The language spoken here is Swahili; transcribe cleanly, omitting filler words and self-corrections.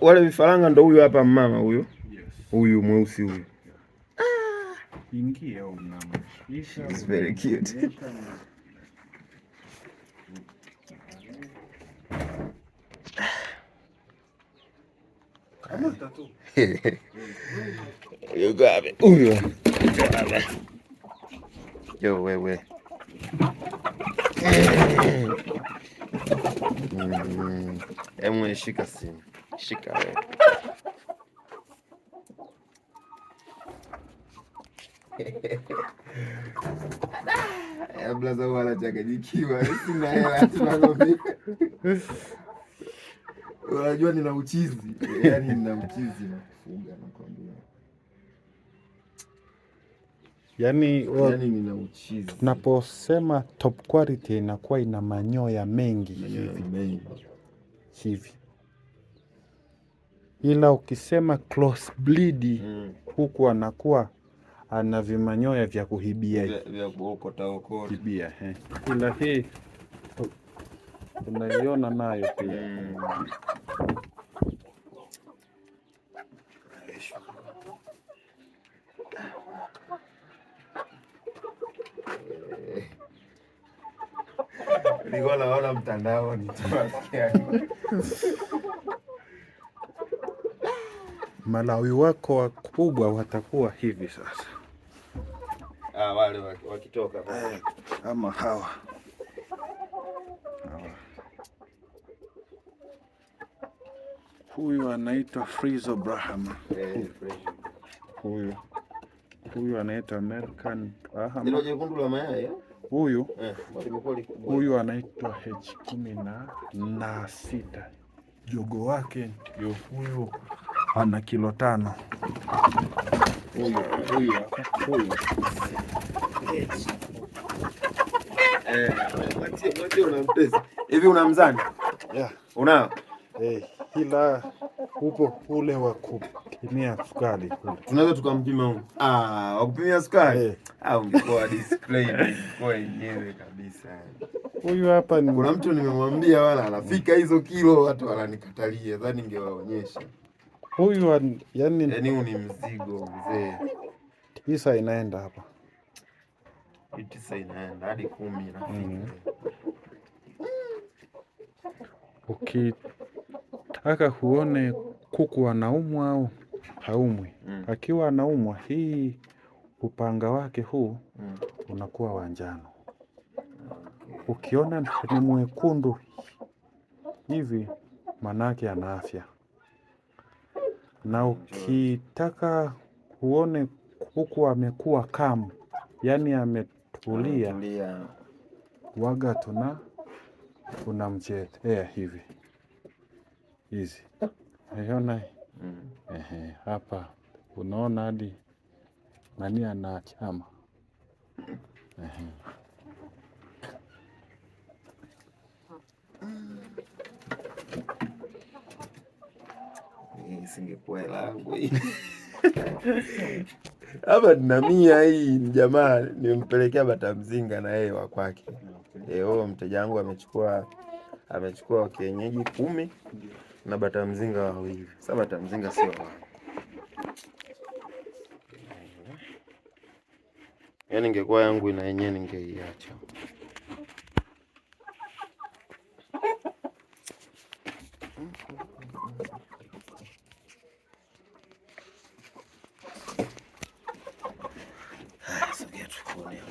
Wale vifaranga ndo huyu hapa mama huyu. Yes. Huyu mweusi huyu. Ingia huko mama. It's very cute. Kama tatu. Yugabe. Huyu. Yo wewe. Shika simu. Shika wewe. Blaza wala changanyikiwa. Sina hela tunakwambia. Unajua nina uchizi. Yaani nina uchizi na kufuga nakwambia. Yaani nina uchizi. Tunaposema top quality inakuwa ina manyoya mengi hivi. Ila ukisema cross breed huku anakuwa ana vimanyoya vya kuhibia vya kuokota. Ila hii tunaiona nayo pia. Nilikuwa naona mtandaoni Malawi wako wakubwa watakuwa hivi sasa. Wale wakitoka ama hawa. Huyu anaitwa Frizo Brahma. Huyu anaitwa American Brahma. Ndio jekundu la mayai. Huyu anaitwa H16. Jogo wake ndio huyu, ana kilo 5. Huyu. Unamtesa. Hivi unamzani? Yeah. Unao? Ila upo ule wa kupimia sukari. Tunaweza tukampima huko. Wa kupimia sukari? Ungekuwa display kwa yenyewe kabisa. Huyu hapa ni kuna mtu nimemwambia wala anafika hizo kilo, watu wananikatalia. Dhani ningewaonyesha. Huyu yani ni mzigo mzee. Tisa inaenda hapa. Tisa inaenda hadi 10 rafiki. Ukitaka huone kuku anaumwa au haumwi. Akiwa anaumwa, hii upanga wake huu unakuwa wa njano. Ukiona ni mwekundu hivi, manake ana afya. Na ukitaka huone kuku amekuwa kamu, yani ametulia, waga unamchete hivi. Hizi. Unaona? Hapa unaona hadi nani anachama. Singekuwa langu hii. Hapa nina 100 hii jamaa nimpelekea bata mzinga na yeye wa kwake. Mteja wangu amechukua kienyeji 10 na bata mzinga 2. Sasa bata mzinga sio wangu. Yaani ingekuwa yangu na yenyewe ningeiacha. Sogea tuone.